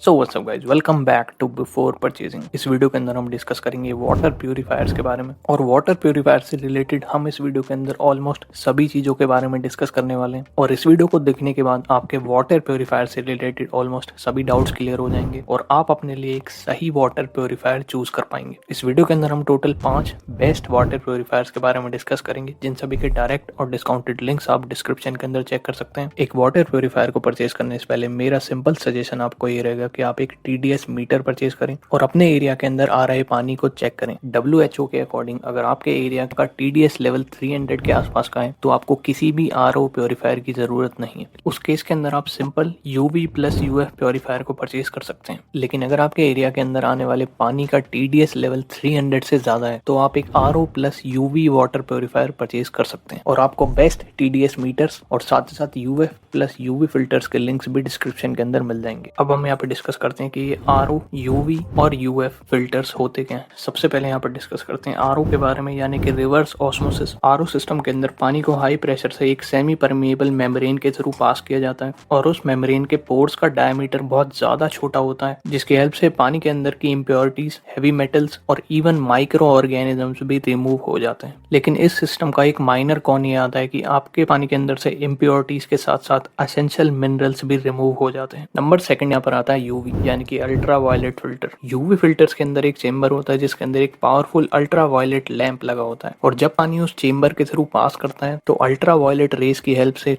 So what's up guys, welcome back to before purchasing. इस video के अंदर हम डिस्कस करेंगे वाटर प्यूरिफायर्स के बारे में। और वाटर प्यूरिफायर से रिलेटेड हम इस वीडियो के अंदर ऑलमोस्ट सभी चीज़ों के बारे में डिस्कस करने वाले हैं। और इस वीडियो को देखने के बाद आपके वाटर प्यूरिफायर से रिलेटेड ऑलमोस्ट सभी डाउट्स क्लियर हो जाएंगे और आप अपने लिए एक सही वाटर प्यूरिफायर चूज कर पाएंगे। इस वीडियो के अंदर हम टोटल 5 बेस्ट वाटर प्यूरिफायर्स के बारे में डिस्कस करेंगे, जिन सभी के डायरेक्ट और डिस्काउंटेड लिंक्स आप डिस्क्रिप्शन के अंदर चेक कर सकते हैं। एक वाटर प्यूरिफायर को परचेज करने से पहले मेरा सिंपल सजेशन आपको ये रहेगा कि आप एक TDS मीटर परचेज करें और अपने एरिया के अंदर आ रहे पानी को चेक करें। WHO के अकॉर्डिंग अगर आपके एरिया का TDS लेवल 300 के आसपास का है तो आपको किसी भी RO प्योरीफायर की जरूरत नहीं है। उस केस के अंदर आप simple UV plus UF purifier को परचेज कर सकते हैं। लेकिन अगर आपके एरिया के अंदर आने वाले पानी का TDS लेवल 300 से ज्यादा है तो आप एक RO plus UV water purifier purchase कर सकते हैं। और आपको बेस्ट TDS मीटर्स और साथ ही साथ UF प्लस UV फिल्टर्स के लिंक्स भी डिस्क्रिप्शन के अंदर मिल जाएंगे। अब हम यहाँ पे डिस्कस करते हैं कि ये RO, UV और UF फिल्टर्स होते क्या हैं। सबसे पहले यहाँ पर डिस्कस करते हैं RO के बारे में, यानी कि रिवर्स ऑस्मोसिस। RO सिस्टम के अंदर पानी को हाई प्रेशर से एक सेमी परमिएबल मेम्ब्रेन के थ्रू पास किया जाता है और उस मेम्ब्रेन के पोर्स का डायमीटर बहुत ज्यादा छोटा होता है, जिसकी हेल्प से पानी के अंदर की इम्प्योरिटीज, हैवी मेटल्स और इवन माइक्रो ऑर्गेनिजम्स भी रिमूव हो जाते हैं। लेकिन इस सिस्टम का एक माइनर कॉन ये आता है कि आपके पानी के अंदर से इम्प्योरिटीज के साथ साथ एसेंशियल मिनरल्स भी रिमूव हो जाते हैं। नंबर सेकंड यहाँ पर आता है UV, यानी कि ultraviolet filter. UV filters के अंदर एक चेंबर होता है जिसके अंदर एक पावरफुल अल्ट्रा वायलेट लैंप लगा होता है और जब पानी उस चेंबर के थ्रू पास करता है तो अल्ट्रा वायलेट रेस की हेल्प से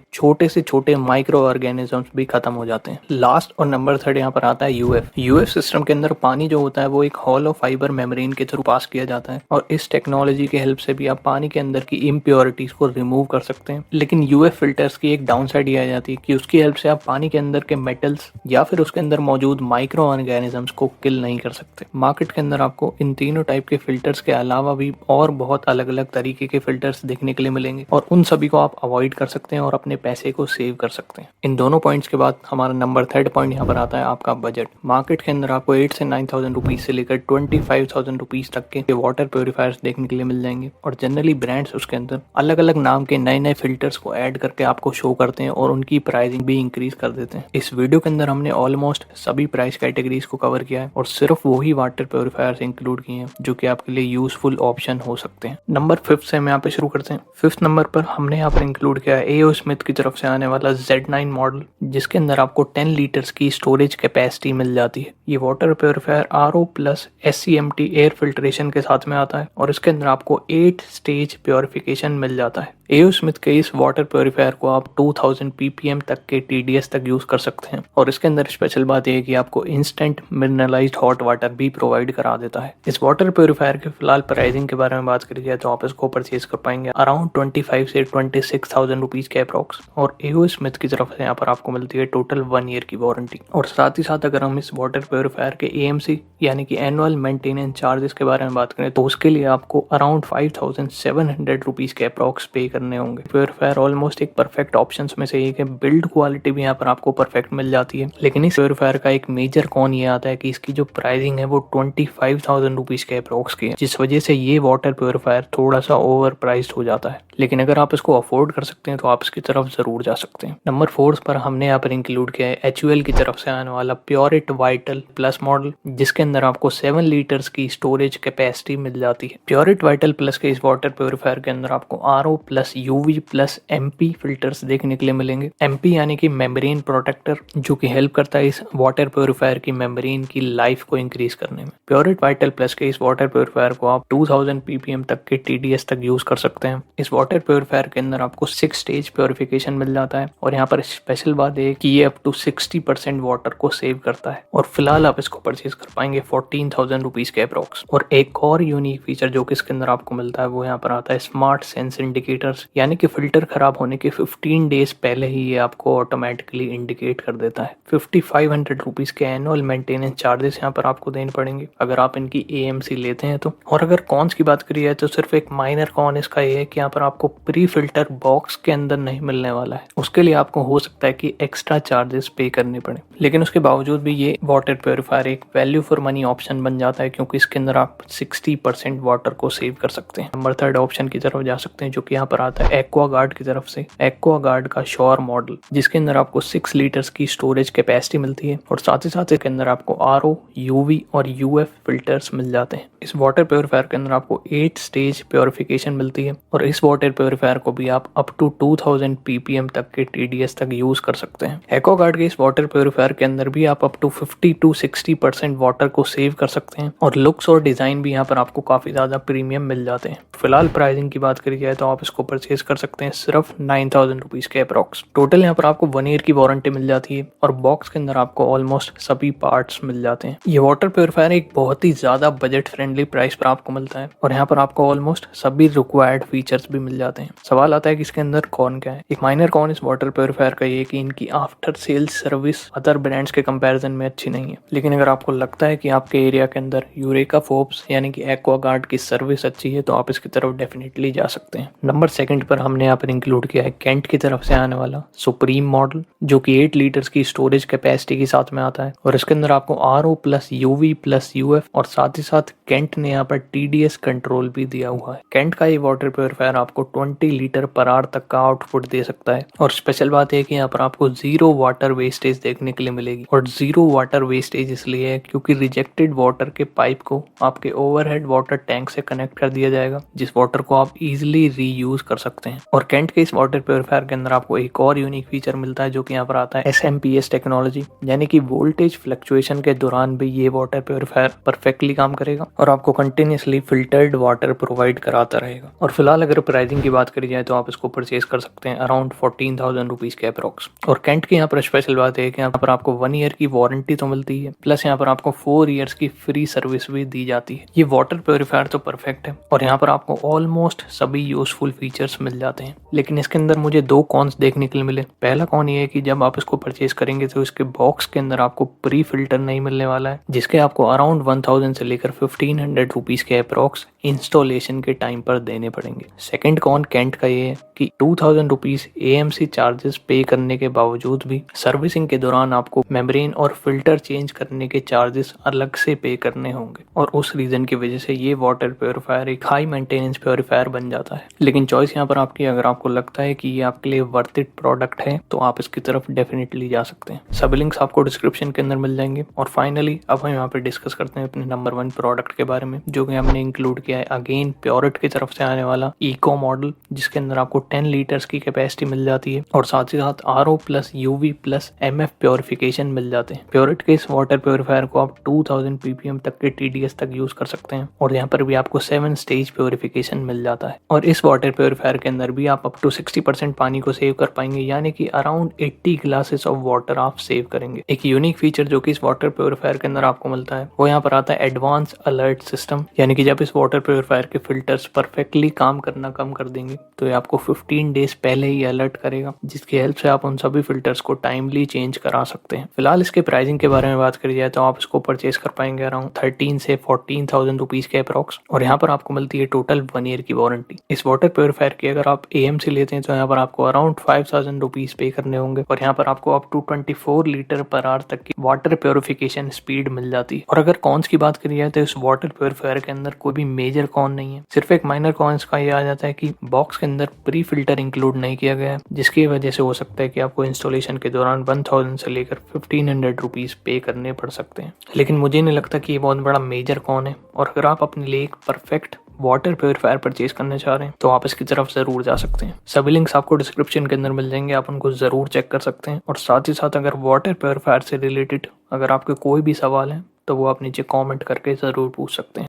छोटे माइक्रो ऑर्गेनिजम्स भी खत्म हो जाते हैं। लास्ट और नंबर थर्ड यहाँ पर आता है UF सिस्टम के अंदर पानी जो होता है वो एक हॉलो फाइबर मेम्ब्रेन के थ्रू पास किया जाता है और इस टेक्नोलॉजी की हेल्प से भी आप पानी के अंदर की इम्प्योरिटीज को रिमूव कर सकते हैं। लेकिन UF फिल्टर्स की एक डाउन साइड ये आ जाती है कि उसकी हेल्प से आप पानी के अंदर के मेटल्स या फिर उसके अंदर मौजूद माइक्रो ऑर्गेनिजम्स को किल नहीं कर सकते। मार्केट के अंदर आपको इन तीनों टाइप के फिल्टर्स के अलावा भी और बहुत अलग अलग तरीके के फिल्टर्स देखने के लिए मिलेंगे और उन सभी को आप अवॉइड कर सकते हैं और अपने पैसे को सेव कर सकते हैं। इन दोनों पॉइंट्स के बाद हमारा नंबर थर्ड पॉइंट यहाँ पर आता है आपका बजट। मार्केट के अंदर आपको 8 से 9,000 रुपीज से लेकर 25,000 रुपीज तक के वाटर प्योरीफायर्स देखने के लिए मिल जाएंगे और जनरली ब्रांड्स उसके अंदर अलग अलग नाम के नए फिल्टर्स को ऐड करके आपको शो करते हैं और उनकी प्राइसिंग भी इंक्रीज कर देते हैं। इस वीडियो के अंदर हमने ऑलमोस्ट सभी प्राइस कैटेगरीज को कवर किया है और सिर्फ वही वाटर प्योरीफायर्स इंक्लूड किए हैं जो कि आपके लिए यूजफुल ऑप्शन हो सकते हैं। नंबर 5 से हम यहाँ पे शुरू करते हैं। 5th नंबर पर हमने यहाँ पर इंक्लूड किया है AO स्मिथ की तरफ से आने वाला Z9 मॉडल, जिसके अंदर आपको 10 लीटर्स की स्टोरेज कैपेसिटी मिल जाती है। ये water purifier RO plus SCMT air filtration के साथ में आता है और इसके अंदर आपको 8 स्टेज प्योरिफिकेशन मिल जाता है। AO स्मिथ के इस वाटर प्योरीफायर को आप 2000 ppm तक के TDS तक यूज कर सकते हैं और इसके अंदर स्पेशल बात यह है कि आपको इंस्टेंट मिनरलाइज्ड हॉट वाटर भी प्रोवाइड करा देता है। इस वाटर प्योरीफायर के फिलहाल प्राइसिंग के बारे में बात करी जाए तो आप इसको परचेज कर पाएंगे अराउंड 25 से 26,000 रुपीज के अप्रॉक्स और AO स्मिथ की तरफ से यहाँ पर आपको मिलती है टोटल 1 ईयर की वारंटी। और साथ ही साथ अगर हम इस वाटर प्योरीफायर के AMC यानी कि एनुअल मेंटेनेंस चार्जेस के बारे में बात करें तो उसके लिए आपको अराउंड 5,700 रुपीज के अप्रॉक्स पे करने होंगे। प्योरीफायर ऑलमोस्ट एक परफेक्ट ऑप्शन में से एक है। बिल्ड क्वालिटी भी यहाँ पर आपको परफेक्ट मिल जाती है, लेकिन इस प्योरीफायर का एक मेजर कॉन ये आता है कि इसकी जो प्राइसिंग है वो 25,000 रुपीज के अप्रॉक्स की है, जिस वजह से ये वाटर प्योरीफायर थोड़ा सा ओवर प्राइस्ड हो जाता है। लेकिन अगर आप इसको अफोर्ड कर सकते हैं तो आप इसकी तरफ जरूर जा सकते हैं। नंबर 4 पर हमने यहाँ पर इंक्लूड किया है HUL की तरफ से आने वाला प्योरिट वाइटल प्लस मॉडल, जिसके अंदर आपको 7 लीटर्स की स्टोरेज कैपेसिटी मिल जाती है। प्योरिट वाइटल प्लस के इस वाटर प्योरीफायर के अंदर आपको RO plus UV plus MP filters देखने के लिए मिलेंगे। MP यानी कि मेम्ब्रेन प्रोटेक्टर, जो कि हेल्प करता है इस वाटर प्योरीफायर की मेम्ब्रेन की लाइफ को इंक्रीज करने में। प्योरिट वाइटल प्लस के इस वाटर प्योरीफायर को आप 2000 ppm तक के TDS तक यूज कर सकते हैं। इस वाटर प्योरीफायर के अंदर आपको 6 स्टेज प्योरिफिकेशन मिल जाता है और यहाँ पर स्पेशल बात है कि ये अप टू 60% वाटर को सेव करता है और फिलहाल आप इसको परचेज कर पाएंगे 14,000 रुपीज के अप्रॉक्स। और एक और यूनिक फीचर जो कि इसके अंदर आपको मिलता है वो यहाँ पर आता है स्मार्ट सेंस इंडिकेटर्स, यानी कि फिल्टर खराब होने के 15 डेज पहले ही ये आपको ऑटोमेटिकली इंडिकेट कर देता है। 5,500 रुपीज के एनुअल मेंटेनेंस चार्जेस यहाँ पर आपको देने पड़ेंगे अगर आप इनकी AMC लेते हैं तो। और अगर कॉन्स की बात करिए तो सिर्फ एक माइनर कॉन इसका ये है कि यहाँ पर आपको प्री फिल्टर बॉक्स के अंदर नहीं मिलने वाला है। उसके लिए आपको हो सकता है कि एक्स्ट्रा चार्जेस पे करने पड़े, लेकिन उसके बावजूद भी ये वाटर प्योरीफायर एक वैल्यू फॉर मनी ऑप्शन बन जाता है क्योंकि इसके अंदर आप 60% वाटर को सेव कर सकते हैं। नंबर 3 ऑप्शन की तरफ जा सकते हैं जो कि यहाँ पर पर आता है एक्वागार्ड की तरफ से एक्वागार्ड का श्योर मॉडल, जिसके अंदर आपको 6 लीटर्स की स्टोरेज कैपेसिटी मिलती है और साथ ही साथ इसके अंदर आपको RO, UV और UF फिल्टर्स मिल जाते हैं। इस वाटर प्योरीफायर के अंदर आपको 8 स्टेज प्योरिफिकेशन मिलती है और इस वाटर प्योरीफायर को भी आप अप टू 2000 ppm तक के TDS तक यूज कर सकते हैं। एक्वागार्ड के इस वाटर प्योरीफायर के अंदर भी आप अप टू 50 to 60% वाटर को सेव कर सकते हैं और लुक्स और डिजाइन भी यहाँ पर आपको काफी ज्यादा प्रीमियम मिल जाते हैं। फिलहाल प्राइसिंग की बात करी जाए तो आप इसको परचेज कर सकते हैं सिर्फ 9000 रुपीज के अप्रॉक्स। टोटल यहाँ पर आपको 1 ईयर की वारंटी मिल जाती है और बॉक्स के अंदर आपको ऑलमोस्ट सभी पार्ट्स मिल जाते हैं। ये वाटर प्योरीफायर एक बहुत ही ज्यादा बजट फ्रेंडली प्राइस पर आपको मिलता है और यहाँ पर आपको ऑलमोस्ट सभी रिक्वायर्ड फीचर्स भी मिल जाते हैं। सवाल आता है कि इसके अंदर कौन क्या है। एक माइनर कौन इस वाटर प्योरीफायर का ये कि इनकी after sales service other brands के कंपैरिजन में अच्छी नहीं है, लेकिन अगर आपको लगता है कि आपके एरिया के अंदर यूरेका फोर्ब्स यानी कि एक्वागार्ड की सर्विस अच्छी है तो आप इसकी तरफ डेफिनेटली जा सकते हैं। नंबर 2 पर हमने यहाँ पर इंक्लूड किया है केंट की तरफ से आने वाला सुप्रीम मॉडल, जो कि 8 लीटर्स की स्टोरेज कैपेसिटी के साथ में आता है और इसके अंदर आपको RO plus UV plus UF और साथ ही साथ केंट ने यहाँ पर TDS कंट्रोल भी दिया हुआ है। केंट का ये वाटर प्योरीफायर आपको 20 लीटर पर आवर तक का आउटपुट दे सकता है और स्पेशल बात है कि यहाँ पर आपको 0 वाटर वेस्टेज देखने के लिए मिलेगी और 0 वाटर वेस्टेज इसलिए है क्योंकि रिजेक्टेड वाटर के पाइप को आपके ओवरहेड वाटर टैंक से कनेक्ट कर दिया जाएगा, जिस वाटर को आप इजिली रीयूज कर सकते हैं। और केंट के इस वाटर प्योरीफायर के अंदर आपको एक और यूनिक फीचर मिलता है जो कि यहाँ पर आता है SMPS टेक्नोलॉजी, यानी कि वोल्टेज फ्लक्चुएशन के दौरान भी ये वाटर प्योरीफायर परफेक्टली काम करेगा और आपको कंटिन्यूसली फिल्टर्ड वाटर प्रोवाइड कराता रहेगा। और फिलहाल अगर प्राइसिंग की बात करी जाए तो आप इसको परचेज कर सकते हैं अराउंड 14,000 रुपीज के अप्रॉक्स। और केंट की यहाँ पर स्पेशल बात है कि यहाँ पर आपको 1 ईयर की वारंटी तो मिलती है, प्लस यहाँ पर आपको 4 ईयर्स की फ्री सर्विस भी दी जाती है। ये वाटर प्योरीफायर तो परफेक्ट है और यहाँ पर आपको ऑलमोस्ट सभी यूजफुल फीचर्स मिल जाते हैं, लेकिन इसके अंदर मुझे 2 कॉन्स देखने के लिए मिले। पहला कॉन ये है कि जब आप इसको परचेज करेंगे तो इसके बॉक्स के अंदर आपको प्री फिल्टर नहीं मिलने वाला है, जिसके आपको अराउंड 1000 से लेकर 1500 रुपीज के अप्रॉक्स इंस्टॉलेशन के टाइम पर देने पड़ेंगे। सेकंड कॉन केंट का ये है कि 2000 रुपीज AMC चार्जेस पे करने के बावजूद भी सर्विसिंग के दौरान आपको मेम्ब्रेन और फिल्टर चेंज करने के चार्जेस अलग से पे करने होंगे और उस रीजन की वजह से ये वाटर प्योरीफायर एक हाई मेंटेनेंस प्योरीफायर बन जाता है। लेकिन चॉइस यहाँ पर आपकी, अगर आपको लगता है कि ये आपके लिए वर्थ इट प्रोडक्ट है तो आप इसकी तरफ डेफिनेटली जा सकते हैं। सभी लिंक्स आपको डिस्क्रिप्शन के अंदर मिल जाएंगे। और फाइनली अब हम यहाँ पे डिस्कस करते हैं अपने नंबर 1 प्रोडक्ट के बारे में, जो कि हमने इंक्लूड किया है अगेन प्योरिट की तरफ से आने वाला इको मॉडल, जिसके अंदर आपको 10 लीटर्स की कैपेसिटी मिल जाती है और साथ ही साथ RO plus UV plus MF purification मिल जाते हैं। प्योरिट के इस वाटर प्योरीफायर को आप 2000 ppm तक के TDS तक यूज कर सकते हैं और यहाँ पर भी आपको 7 स्टेज प्योरिफिकेशन मिल जाता है। और इस वाटर प्योरीफायर के अंदर भी आप अप टू 60% पानी को सेव कर पाएंगे, यानी कि अराउंड 80 ग्लासेस ऑफ वाटर आप सेव करेंगे। एक यूनिक फीचर जो कि इस वाटर प्योरीफायर के अंदर आपको मिलता है वो यहाँ पर आता है एडवांस अलर्ट सिस्टम, यानी कि जब इस वाटर प्योरीफायर के फिल्टर्स परफेक्टली काम करना कम कर देंगे तो ये आपको 15 डेज पहले ही अलर्ट करेगा, जिसकी हेल्प से आप उन सभी फिल्टर्स को टाइमली चेंज करा सकते हैं। फिलहाल इसके प्राइसिंग के बारे में बात करी जाए तो आप इसको परचेज कर पाएंगे अराउंड 13 से 14,000 रुपीज के अप्रॉक्स और यहाँ पर आपको मिलती है टोटल 1 ईयर की वारंटी। इस वाटर प्योरीफायर की अगर आप AMC लेते हैं तो यहाँ पर आपको अराउंड 5,000 रुपीज पे करने होंगे और यहाँ पर आपको up to 24 litre per hour तक की वाटर प्योरिफिकेशन स्पीड मिल जाती है। और अगर कॉन्स की बात करी जाए तो इस वाटर प्योरीफायर के अंदर कोई भी मेजर कॉन नहीं है, सिर्फ एक माइनर कॉन इसका ये आ जाता है कि बॉक्स के अंदर प्री फिल्टर इंक्लूड नहीं किया गया है, जिसकी वजह से हो सकता है कि आपको इंस्टॉलेशन के दौरान 1000 से लेकर 1500 रुपीज पे करने पड़ सकते हैं। लेकिन मुझे नहीं लगता कि ये बहुत बड़ा मेजर कॉन है और अगर आप अपने लिए एक परफेक्ट वाटर प्योरीफायर परचेज करना चाह रहे हैं तो आप इसकी तरफ जरूर जा सकते हैं। सभी लिंक्स आपको डिस्क्रिप्शन के अंदर मिल जाएंगे, आप उनको जरूर चेक कर सकते हैं। और साथ ही साथ अगर वाटर प्योरीफायर से रिलेटेड अगर आपके कोई भी सवाल है तो वो आप नीचे कमेंट करके जरूर पूछ सकते हैं।